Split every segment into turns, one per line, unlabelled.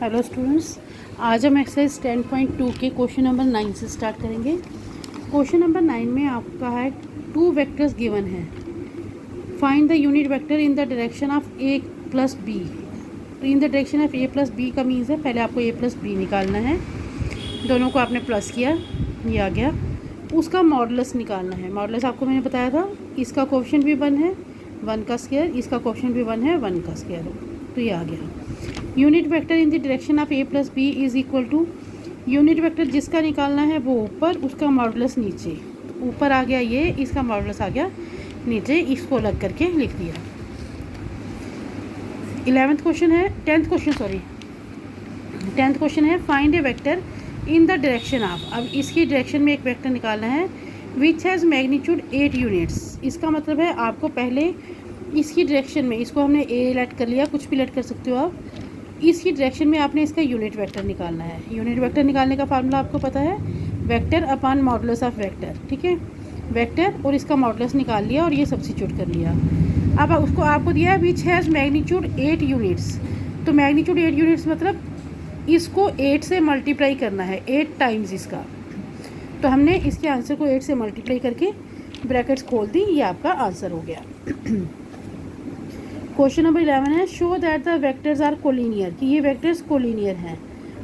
Hello students, आज हम exercise 10.2 के क्वेश्चन नंबर 9 से स्टार्ट करेंगे। क्वेश्चन नंबर 9 में आपका है 2 वेक्टर्स गिवन है। Find the unit vector in the direction of A plus B. In the direction of A plus B का मीन्स है पहले आपको ए प्लस बी निकालना है। दोनों को आपने प्लस किया, ये आ गया। उसका मॉडुलस निकालना है। मॉडुलस आपको मैंने बताया था, इसका कोएफिशिएंट भी 1 है 1 का स्क्वायर, इसका कोएफिशिएंट भी 1 है 1 का स्क्वायर, तो ये आ गया। Unit vector in the direction of A plus B is equal to, unit vector जिसका निकालना है वो ऊपर, उसका मॉडुलस नीचे। तो ऊपर आ गया ये, इसका मॉडुलस आ गया नीचे, इसको अलग करके लिख दिया। 11th क्वेश्चन है, 10th क्वेश्चन है find A vector in the direction of. अब इसकी डायरेक्शन में एक वेक्टर निकालना है विच हैज़ मैग्नीट्यूड 8 यूनिट्स। इसका मतलब है आपको पहले इसकी डायरेक्शन में, इसको हमने ए लेट कर लिया, कुछ भी लेट कर सकते हो आप। इसकी डायरेक्शन में आपने इसका यूनिट वेक्टर निकालना है। यूनिट वेक्टर निकालने का फार्मूला आपको पता है, vector upon modulus of vector. ठीक है, वेक्टर और इसका मॉडुलस निकाल लिया और ये सब्स्टिट्यूट कर लिया। अब उसको आपको दिया है विच हैज़ मैग्नीट्यूड 8 यूनिट्स। तो मैग्नीट्यूड 8 यूनिट्स मतलब इसको 8 से मल्टीप्लाई करना है, 8 टाइम्स इसका। तो हमने इसके आंसर को 8 से मल्टीप्लाई करके ब्रैकेट्स खोल दी, ये आपका आंसर हो गया। क्वेश्चन नंबर 11 है show that the vectors are collinear, कि ये वेक्टर्स कोलिनियर हैं।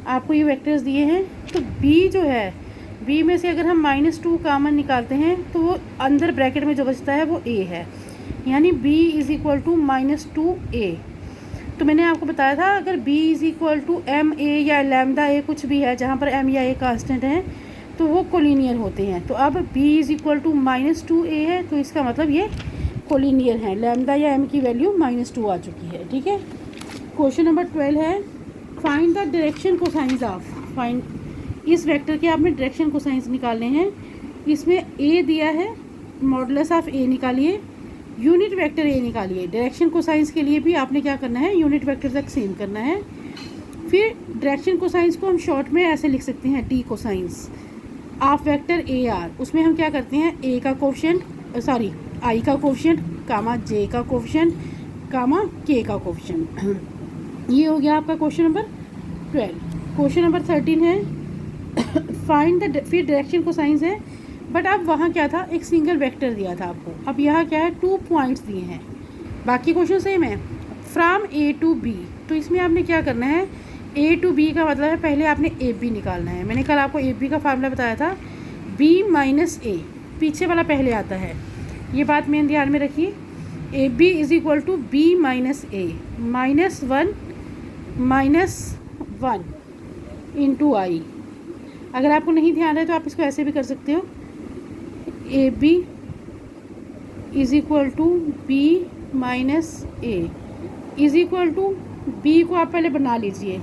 आपको ये वेक्टर्स दिए हैं, तो बी जो है, बी में से अगर हम -2 कामन निकालते हैं तो वो अंदर ब्रैकेट में जो बचता है वो ए है, यानी b is equal to -2a। तो मैंने आपको बताया था अगर b is equal to M A या लैम्डा ए कुछ भी है, जहाँ पर m या a कांस्टेंट है तो वो कोलिनियर होते हैं। तो अब b is equal to -2a है, तो इसका मतलब ये कोलिनियर है। लैम्डा या m की वैल्यू -2 आ चुकी है। ठीक है, क्वेश्चन नंबर 12 है find the direction cosines of. Find, इस वेक्टर के आपने डायरेक्शन कोसाइंस निकालने हैं। इसमें a दिया है, मॉडुलस ऑफ a निकालिए, यूनिट वेक्टर a निकालिए। डायरेक्शन कोसाइंस के लिए भी आपने क्या करना है, यूनिट वेक्टर तक सेम करना है। फिर डायरेक्शन कोसाइंस को हम शॉर्ट में ऐसे लिख सकते हैं, T cosines of vector A R. उसमें हम क्या करते हैं, a का कोएफिशिएंट, सॉरी i का कोएफिशिएंट कामा j का कोएफिशिएंट कामा k का कोएफिशिएंट। ये हो गया आपका क्वेश्चन नंबर 12। क्वेश्चन नंबर 13 है फाइंड द, फिर डायरेक्शन कोसाइंस है, बट अब वहाँ क्या था, एक सिंगल वेक्टर दिया था आपको। अब यहाँ क्या है, 2 पॉइंट्स दिए हैं, बाकी क्वेश्चन सेम है। फ्रॉम ए टू बी, तो इसमें आपने क्या करना है, ए टू बी का मतलब है पहले आपने ए बी निकालना है। मैंने कल आपको ए बी का फार्मूला बताया था, b माइनस ए, पीछे वाला पहले आता है, ये बात मेन ध्यान में रखिए। A B is equal to B minus a, -1 into i. अगर आपको नहीं ध्यान है तो आप इसको ऐसे भी कर सकते हो, A B is equal to B minus A is equal to B को आप पहले बना लीजिए,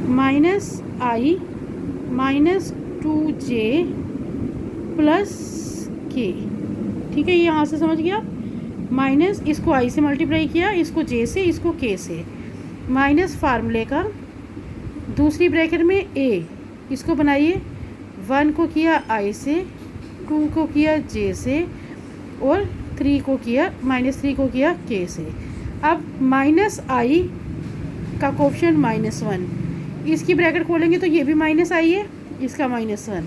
-i -2j प्लस के। ठीक है, ये यहाँ से समझ गया। माइनस, इसको i से मल्टीप्लाई किया, इसको j से, इसको k से, माइनस फार्मूले का दूसरी ब्रैकेट में a, इसको बनाइए, 1 को किया i से, 2 को किया j से और 3 को किया -3 को किया k से। अब -i का कोएफिशिएंट -1, इसकी ब्रैकेट खोलेंगे तो ये भी -i है, इसका -1।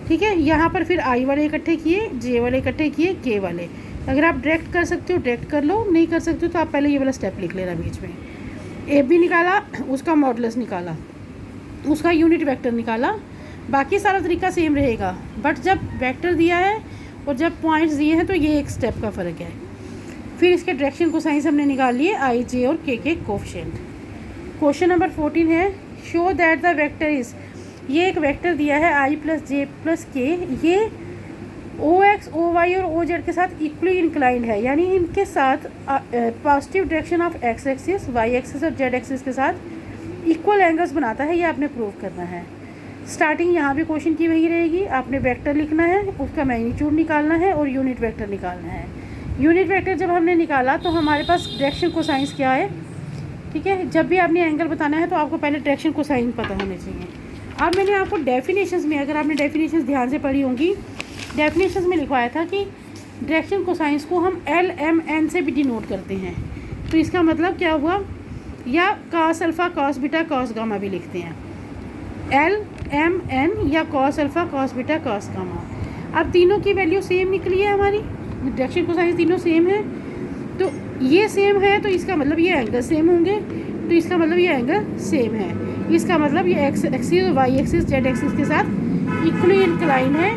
ठीक है, यहाँ पर फिर i वाले इकट्ठे किए, j वाले इकट्ठे किए, k वाले। अगर आप डायरेक्ट कर सकते हो डायरेक्ट कर लो, नहीं कर सकते हो तो आप पहले ये वाला स्टेप लिख लेना बीच में। ए बी निकाला, उसका मॉडुलस निकाला, उसका यूनिट वेक्टर निकाला, बाकी सारा तरीका सेम रहेगा। बट जब वेक्टर दिया है और जब पॉइंट्स दिए हैं तो ये एक स्टेप का फ़र्क है। फिर इसके डायरेक्शन कोसाइंस हमने निकाल लिए, i j और k के कोएफिशिएंट। क्वेश्चन नंबर 14 है show that the vector is, ये एक वेक्टर दिया है i प्लस जे प्लस के, ये ओ एक्स ओ वाई और ओ जेड के साथ इक्वली इंक्लाइंड है, यानी इनके साथ positive direction of X axis, Y axis और जेड एक्सिस के साथ इक्वल एंगल्स बनाता है। ये आपने प्रूव करना है। स्टार्टिंग यहाँ भी क्वेश्चन की वही रहेगी, आपने वेक्टर लिखना है, उसका मैग्नीट्यूड निकालना है और यूनिट वेक्टर निकालना है। यूनिट वेक्टर जब हमने निकाला तो हमारे पास डायरेक्शन कोसाइंस क्या है। ठीक है, जब भी आपने एंगल बताना है तो आपको पहले डायरेक्शन कोसाइन पता होने चाहिए। अब मैंने आपको डेफिनेशंस में, अगर आपने डेफिनेशंस ध्यान से पढ़ी होंगी, डेफिनेशंस में लिखवाया था कि डायरेक्शन कोसाइंस को हम LMN से भी डिनोट करते हैं। तो इसका मतलब क्या हुआ, या cos alpha cos beta cos gamma भी लिखते हैं, एल एम एन या cos alpha cos beta cos gamma. अब तीनों की वैल्यू सेम निकली है हमारी, डायरेक्शन कोसाइन तीनों सेम है, तो ये सेम है तो इसका मतलब ये एंगल सेम होंगे, तो इसका मतलब ये एंगल सेम है, इसका मतलब ये एक्स एक्सिस और वाई एक्सिस जेड एक्सिस के साथ इक्वली इंक्लाइन है,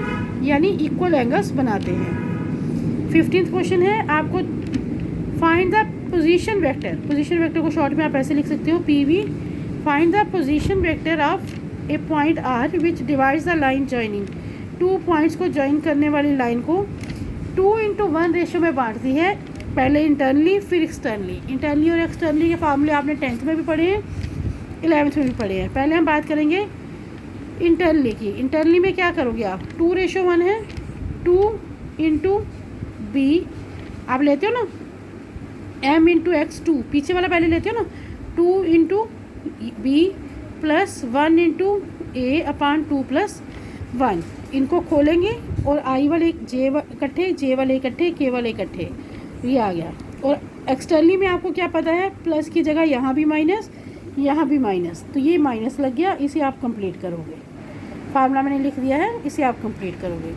यानी इक्वल एंगल्स बनाते हैं। 15th क्वेश्चन है, आपको find the position vector. Position vector को शॉर्ट में आप ऐसे लिख सकते हो PV। Find the position vector of A point R which divides the line joining. 2 points को ज्वाइन करने वाली लाइन को 2:1 रेशो में बांटती है, पहले इंटरनली फिर एक्सटर्नली। इंटरनली और एक्सटर्नली के फार्मूले आपने 10th में भी पढ़े हैं, 11th में भी पढ़े हैं। पहले हम बात करेंगे इंटरनली की। इंटरनली में क्या करोगे आप, 2:1 है, 2 × B आप लेते हो ना, M × X2 पीछे वाला पहले लेते हो ना, 2 × B + 1 × A/2 + 1। इनको खोलेंगे और I वाले J इकट्ठे, J वाले इकट्ठे, K वाले इकट्ठे, ये आ गया। और एक्सटर्नली में आपको क्या पता है, प्लस की जगह यहाँ भी माइनस, यहाँ भी माइनस, तो ये माइनस लग गया, इसे आप कंप्लीट करोगे। फार्मूला मैंने लिख दिया है, इसे आप कंप्लीट करोगे।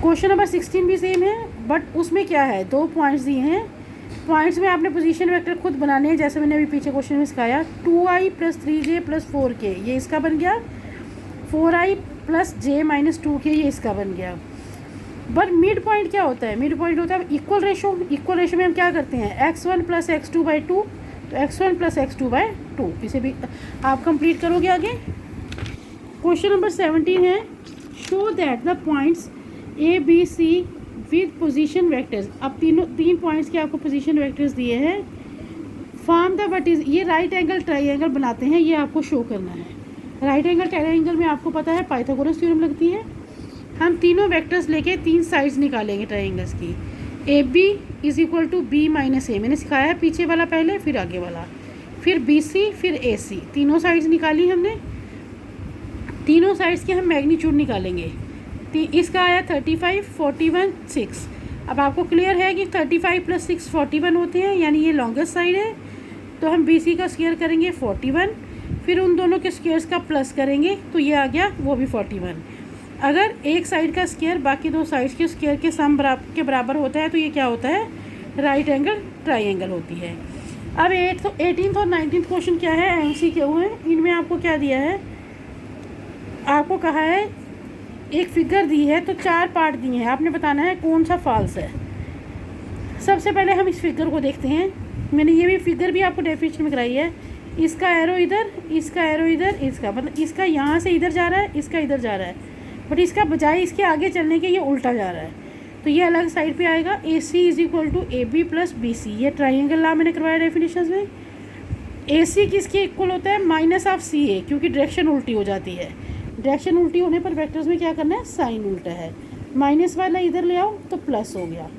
क्वेश्चन नंबर 16 भी सेम है, बट उसमें क्या है, 2 पॉइंट्स दिए हैं। पॉइंट्स में आपने पोजीशन वेक्टर खुद बनाने हैं, जैसे मैंने अभी पीछे क्वेश्चन में सिखाया। 2i + 3j + 4k ये इसका बन गया, 4i + j - 2k ये इसका बन गया। बट मिड पॉइंट क्या होता है, मिड पॉइंट होता है इक्वल रेशो। इक्वल रेशो में हम क्या करते हैं, x1 + x2/2, तो x1 + x2/2, इसे भी आप कंप्लीट करोगे आगे। क्वेश्चन नंबर 17 है, show that the points A B C with position vectors. अब 3 पॉइंट्स के आपको पोजीशन वेक्टर्स दिए हैं। फॉर्म द व्हाट इज, ये राइट एंगल ट्राइंगल बनाते हैं, ये आपको शो करना है। राइट एंगल ट्राइंगल में आपको पता है पाइथागोरस थ्योरम लगती है। हम तीनों वेक्टर्स लेके 3 साइड्स निकालेंगे ट्राइंगल्स की। AB = B - A मैंने सिखाया है, पीछे वाला पहले फिर आगे वाला, फिर BC फिर AC, तीनों साइड्स निकाली हमने। तीनों साइड्स के हम मैग्नीट्यूड निकालेंगे। इसका आया 35, 41, 6। अब आपको क्लियर है कि 35 + 6 41 होते हैं, यानी ये लॉन्गेस्ट साइड है, तो हम BC का स्क्वायर करेंगे 41, फिर उन दोनों के स्क्वायर्स का प्लस करेंगे तो ये आ गया वो भी 41। अगर एक साइड का स्क्वायर बाकी 2 साइड्स के स्क्वायर के सम के बराबर होता है तो ये क्या होता है, राइट एंगल ट्राइंगल होती है। अब 18th और 19th क्वेश्चन क्या है, MCQ है। इनमें आपको क्या दिया है, आपको कहा है एक फिगर दी है, तो 4 पार्ट दिए हैं, आपने बताना है कौन सा फॉल्स है। सबसे पहले हम इस फिगर को देखते हैं। मैंने ये भी फिगर भी आपको डेफिनेशन में कराई है। इसका एरो इधर, इसका एरो इधर, इसका मतलब इसका यहाँ से इधर जा रहा है, इसका इधर जा रहा है, बट इसका बजाय इसके आगे चलने के ये उल्टा जा रहा है, तो ये अलग साइड पे आएगा। AC = AB + BC, ये ट्राइंगल लॉ मैंने करवाया डेफिनेशन में। AC किसके इक्वल होता है, -CA, क्योंकि डायरेक्शन उल्टी हो जाती है। डायरेक्शन उल्टी होने पर वेक्टर्स में क्या करना है, साइन उल्टा है, माइनस वाला इधर ले आओ तो प्लस हो गया।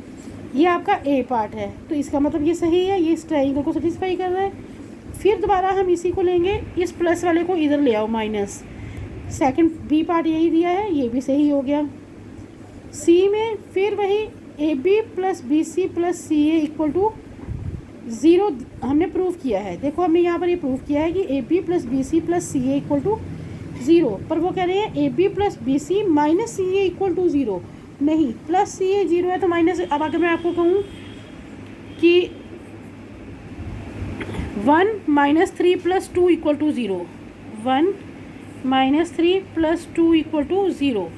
ये आपका A पार्ट है, तो इसका मतलब ये सही है, ये इस ट्राइंगल को सेटिस्फाई कर रहा है। फिर दोबारा हम इसी को लेंगे, इस प्लस वाले को इधर ले आओ माइनस, सेकंड B पार्ट यही दिया है, ये भी सही हो गया। C में फिर वही AB + BC + CA = 0 हमने प्रूव किया है। देखो हमने यहाँ पर ये प्रूव किया है कि AB + BC + CA = 0, पर वो कह रहे हैं AB + BC - CA = 0, नहीं, +CA 0 है तो माइनस। अब अगर मैं आपको कहूँ कि 1 - 3 + 2 = 0, 1 - 3 + 2 = 0,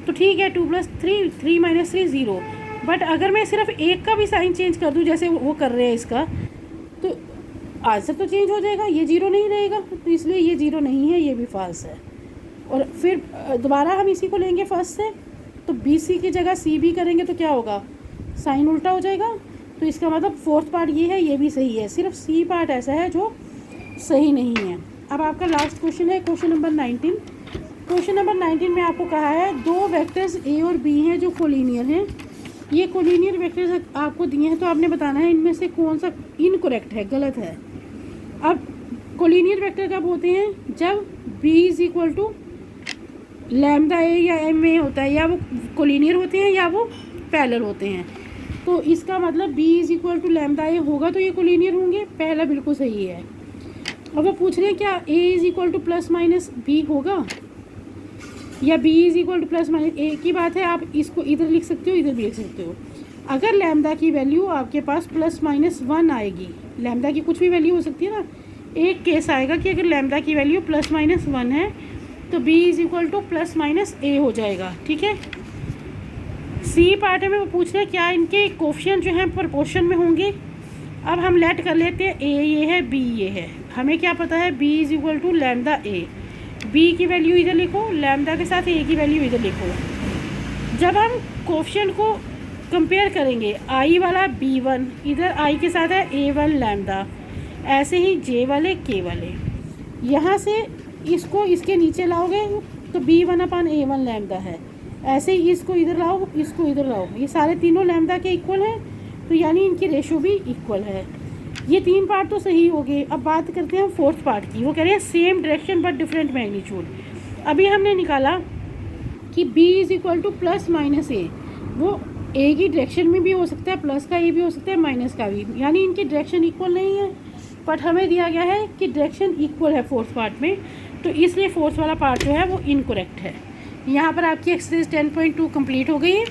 तो ठीक है, 2 + 3 3 - 3 0। बट अगर मैं सिर्फ एक का भी साइन चेंज कर दूँ, जैसे वो कर रहे हैं इसका, तो आंसर तो चेंज हो जाएगा, ये 0 नहीं रहेगा, तो इसलिए ये 0 नहीं है, ये भी फॉल्स है। और फिर दोबारा हम इसी को लेंगे फर्स्ट से, तो BC की जगह CB करेंगे तो क्या होगा, साइन उल्टा हो जाएगा, तो इसका मतलब 4th पार्ट ये है, ये भी सही है, सिर्फ C पार्ट ऐसा है जो सही नहीं है। अब आपका लास्ट क्वेश्चन है, क्वेश्चन नंबर 19। क्वेश्चन नंबर 19 में आपको कहा है 2 वेक्टर्स A और B हैं जो कोलिनियर हैं। ये कोलिनियर वेक्टर्स आपको दिए हैं, तो आपने बताना है इनमें से कौन सा इनकरेक्ट है, गलत है। अब कोलिनियर वेक्टर कब होते हैं, जब B = λA या MA होता है, या वो कोलिनियर होते हैं या वो पैरेलल होते हैं। तो इसका मतलब B = λA होगा तो ये कोलिनियर होंगे, पहला बिल्कुल सही है। अब वो पूछ रहे हैं क्या a is equal to plus minus b होगा या b is equal to plus minus a की बात है। आप इसको इधर लिख सकते हो, इधर भी लिख सकते हो। अगर लैम्डा की वैल्यू आपके पास प्लस माइनस 1 आएगी, लैम्डा की कुछ भी वैल्यू हो सकती है ना, एक केस आएगा कि अगर लैम्डा की वैल्यू प्लस माइनस 1 है तो b is equal to plus minus a हो जाएगा, ठीक है। सी पार्ट में वो पूछ रहे हैं क्या इनके कोफिशिएंट जो हैं प्रोपोर्शन में होंगे। अब हम लेट कर लेते हैं ए ये है, बी ये है। हमें क्या पता है b is equal to lambda a, b की वैल्यू इधर लिखो, लैम्डा के साथ a की वैल्यू इधर लिखो। जब हम कोफिशिएंट को कंपेयर करेंगे, i वाला b1 इधर i के साथ है a1 लैम्डा, ऐसे ही j वाले k वाले, यहाँ से इसको इसके नीचे लाओगे तो b1 अपान a1 लैम्डा है, ऐसे ही इसको इधर लाओ, इसको इधर लाओ, ये सारे तीनों लैम्डा के इक्वल हैं, तो यानी इनकी रेशो भी इक्वल है। ये तीन पार्ट तो सही हो गए। अब बात करते हैं फोर्थ पार्ट की। वो कह रहे हैं same direction but different magnitude. अभी हमने निकाला कि b is equal to plus minus a, वो a की डायरेक्शन में भी हो सकता है, प्लस का a भी हो सकता है, माइनस का भी, यानी इनकी डायरेक्शन इक्वल नहीं है। बट हमें दिया गया है कि डायरेक्शन इक्वल है फोर्थ पार्ट में, तो इसलिए फोर्थ वाला पार्ट जो है वो इनकरेक्ट है। यहाँ पर आपकी एक्सरसाइज 10.2 कंप्लीट हो गई है।